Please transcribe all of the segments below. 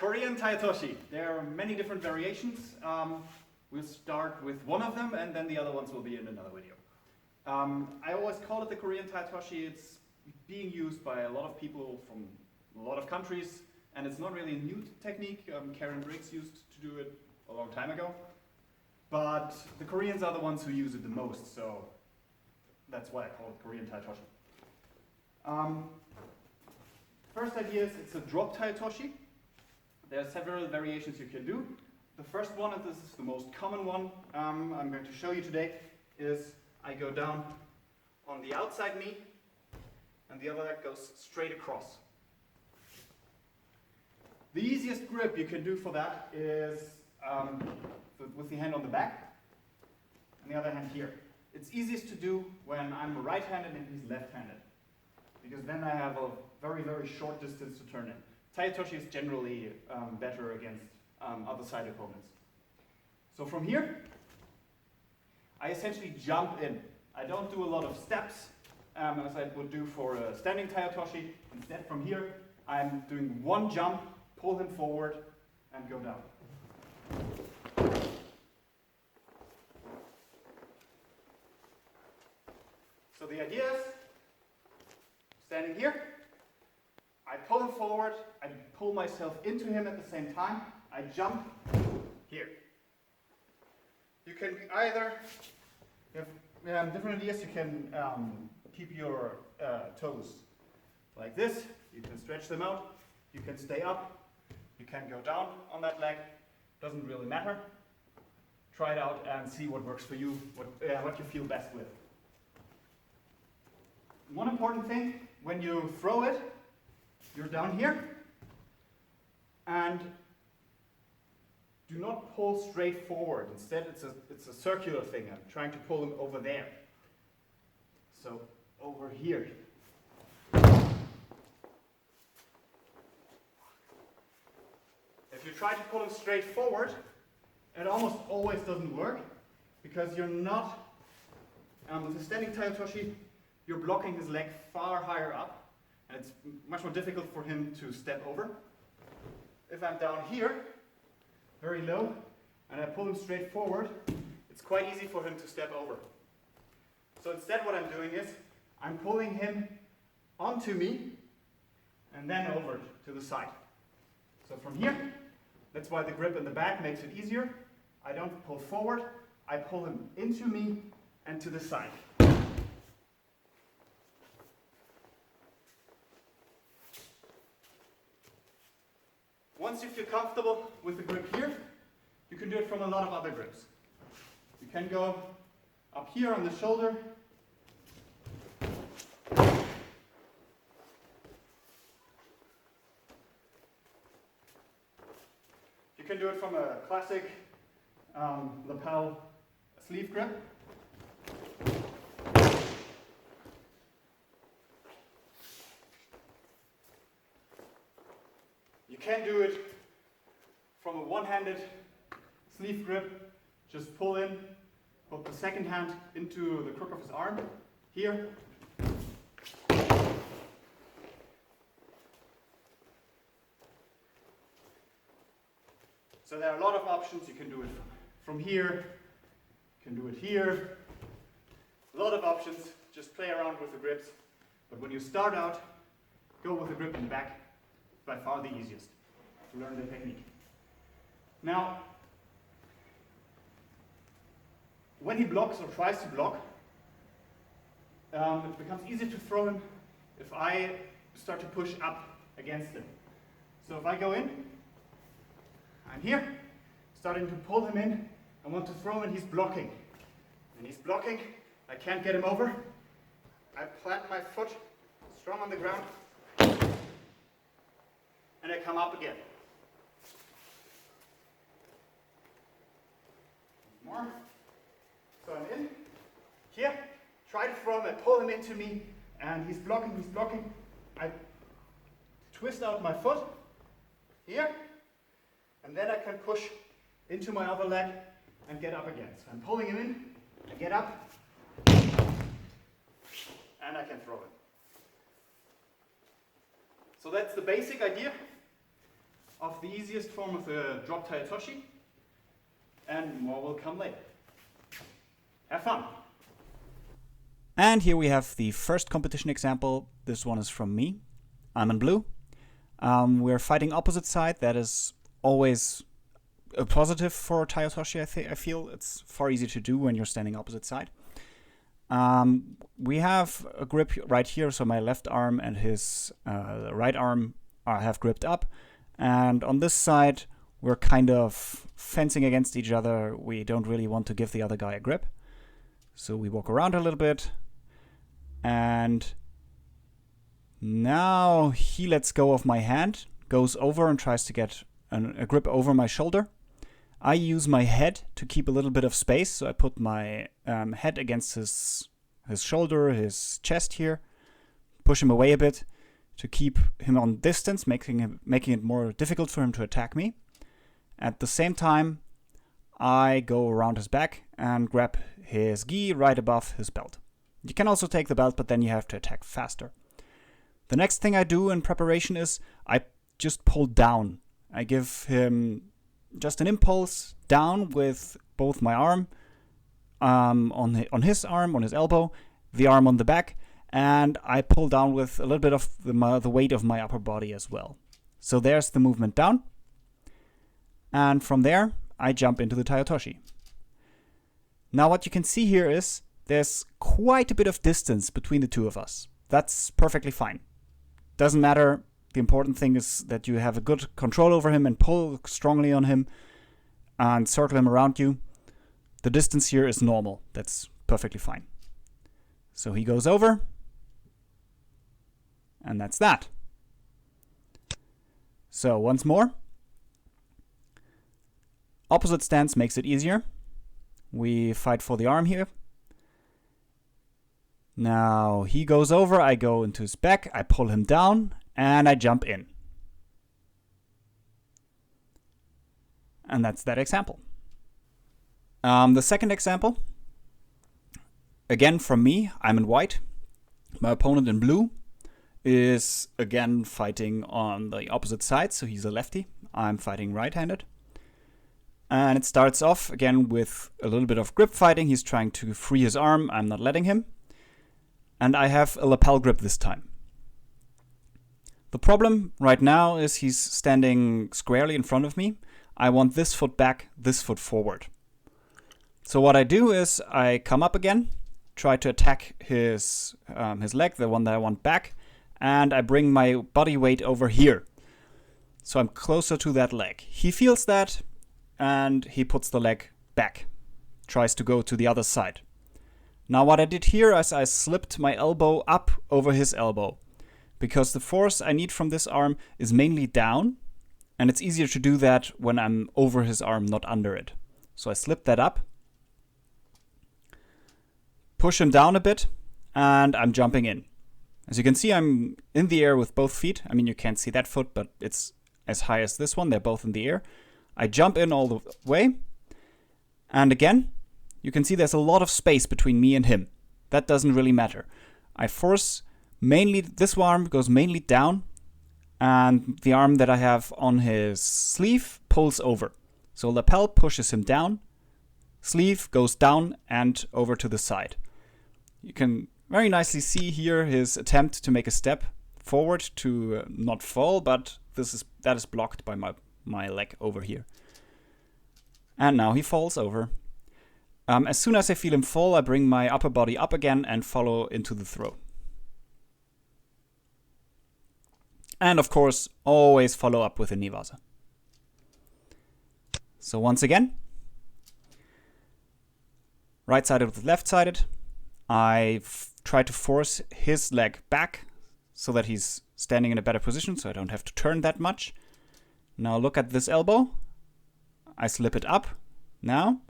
Korean Tai Otoshi. There are many different variations. We'll start with one of them and then the other ones will be in another video. I always call it the Korean Tai Otoshi. It's being used by a lot of people from a lot of countries and it's not really a new technique. Karen Briggs used to do it a long time ago. But the Koreans are the ones who use it the most, so that's why I call it Korean Tai Otoshi. First idea is it's a Drop Tai Otoshi. There are several variations you can do. The first one, and this is the most common one I'm going to show you today, is I go down on the outside knee and the other leg goes straight across. The easiest grip you can do for that is with the hand on the back and the other hand here. It's easiest to do when I'm right-handed and he's left-handed, because then I have a very, very short distance to turn in. Tai Otoshi is generally better against other side opponents. So from here, I essentially jump in. I don't do a lot of steps as I would do for a standing Tai Otoshi. Instead, from here, I'm doing one jump, pull him forward, and go down. So the idea is, standing here, I pull him forward, I pull myself into him at the same time, I jump here. You can either, you have different ideas, you can keep your toes like this, you can stretch them out, you can stay up, you can go down on that leg, doesn't really matter. Try it out and see what works for you, what you feel best with. One important thing, when you throw it, you're down here, and do not pull straight forward. Instead, it's a circular thing. I'm trying to pull him over there. So, over here. If you try to pull him straight forward, it almost always doesn't work, because you're not, with a standing Tai Otoshi, you're blocking his leg far higher up, and it's much more difficult for him to step over. If I'm down here, very low, and I pull him straight forward, it's quite easy for him to step over. So instead what I'm doing is, I'm pulling him onto me, and then over to the side. So from here, that's why the grip in the back makes it easier. I don't pull forward, I pull him into me and to the side. Once you feel comfortable with the grip here, you can do it from a lot of other grips. You can go up here on the shoulder. You can do it from a classic lapel sleeve grip. You can do it from a one-handed sleeve grip. Just pull in, put the second hand into the crook of his arm, here. So there are a lot of options. You can do it from here, you can do it here. A lot of options. Just play around with the grips. But when you start out, go with the grip in the back. By far the easiest to learn the technique. Now, when he blocks or tries to block, it becomes easier to throw him if I start to push up against him. So if I go in, I'm here, starting to pull him in, I want to throw him and he's blocking. And he's blocking, I can't get him over. I plant my foot strong on the ground, and I come up again. More. So I'm in. Here. Try to throw him. I pull him into me. And he's blocking. I twist out my foot. Here. And then I can push into my other leg and get up again. So I'm pulling him in. I get up. And I can throw him. So that's the basic idea. of the easiest form of the Drop Tai Otoshi, and more will come later. Have fun! And here we have the first competition example. This one is from me. I'm in blue. We're fighting opposite side. That is always a positive for Tai Otoshi, I feel. It's far easier to do when you're standing opposite side. We have a grip right here, so my left arm and his right arm have gripped up. And on this side, we're kind of fencing against each other. We don't really want to give the other guy a grip. So we walk around a little bit. And now he lets go of my hand, goes over and tries to get a grip over my shoulder. I use my head to keep a little bit of space, so I put my head against his shoulder, his chest here, push him away a bit to keep him on distance, making it more difficult for him to attack me. At the same time, I go around his back and grab his gi right above his belt. You can also take the belt, but then you have to attack faster. The next thing I do in preparation is I just pull down. I give him just an impulse down with both my arm on his arm, on his elbow, the arm on the back, and I pull down with a little bit of the weight of my upper body as well. So there's the movement down. And from there, I jump into the Tai Otoshi. Now what you can see here is there's quite a bit of distance between the two of us. That's perfectly fine. Doesn't matter. The important thing is that you have a good control over him and pull strongly on him and circle him around you. The distance here is normal. That's perfectly fine. So he goes over. And that's that. So once more. Opposite stance makes it easier. We fight for the arm here. Now he goes over, I go into his back, I pull him down, and I jump in. And that's that example. The second example, again from me, I'm in white. My opponent in blue is again fighting on the opposite side, so he's a lefty. I'm fighting right-handed. And it starts off again with a little bit of grip fighting. He's trying to free his arm, I'm not letting him. And I have a lapel grip this time. The problem right now is he's standing squarely in front of me. I want this foot back, this foot forward. So what I do is I come up again, try to attack his leg, the one that I want back, and I bring my body weight over here. So I'm closer to that leg. He feels that, and he puts the leg back, tries to go to the other side. Now what I did here is I slipped my elbow up over his elbow, because the force I need from this arm is mainly down, and it's easier to do that when I'm over his arm, not under it. So I slipped that up, push him down a bit, and I'm jumping in. As you can see, I'm in the air with both feet. I mean, you can't see that foot, but it's as high as this one. They're both in the air. I jump in all the way, and again, you can see there's a lot of space between me and him. That doesn't really matter. I force mainly, this arm goes mainly down, and the arm that I have on his sleeve pulls over. So lapel pushes him down, sleeve goes down and over to the side. You can very nicely see here his attempt to make a step forward to not fall, but that is blocked by my leg over here. And now he falls over. As soon as I feel him fall, I bring my upper body up again and follow into the throw. And of course, always follow up with a Niwaza. So once again, right-sided with left-sided. I try to force his leg back so that he's standing in a better position, so I don't have to turn that much. Now look at this elbow. I slip it up. Now,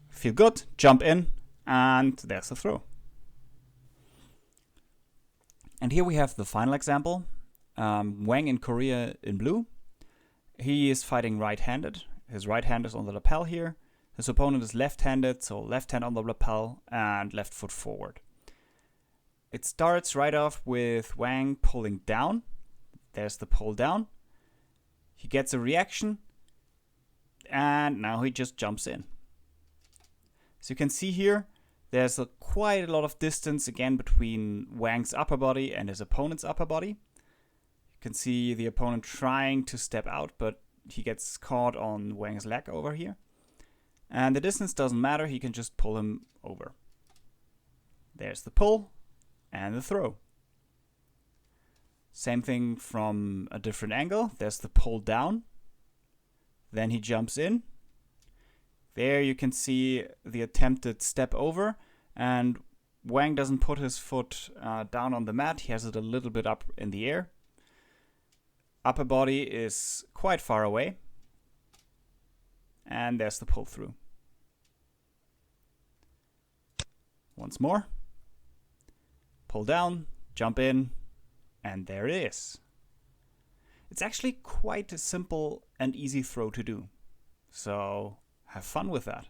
feel good, jump in, and there's the throw. And here we have the final example. Wang in Korea in blue. He is fighting right-handed. His right hand is on the lapel here. His opponent is left-handed, so left hand on the lapel and left foot forward. It starts right off with Wang pulling down. There's the pull down. He gets a reaction, and now he just jumps in. So you can see here, there's quite a lot of distance again between Wang's upper body and his opponent's upper body. You can see the opponent trying to step out, but he gets caught on Wang's leg over here. And the distance doesn't matter, he can just pull him over. There's the pull and the throw. Same thing from a different angle. There's the pull down. Then he jumps in. There you can see the attempted step over, and Wang doesn't put his foot down on the mat. He has it a little bit up in the air. Upper body is quite far away. And there's the pull through. Once more. Pull down, jump in, and there it is. It's actually quite a simple and easy throw to do. So have fun with that.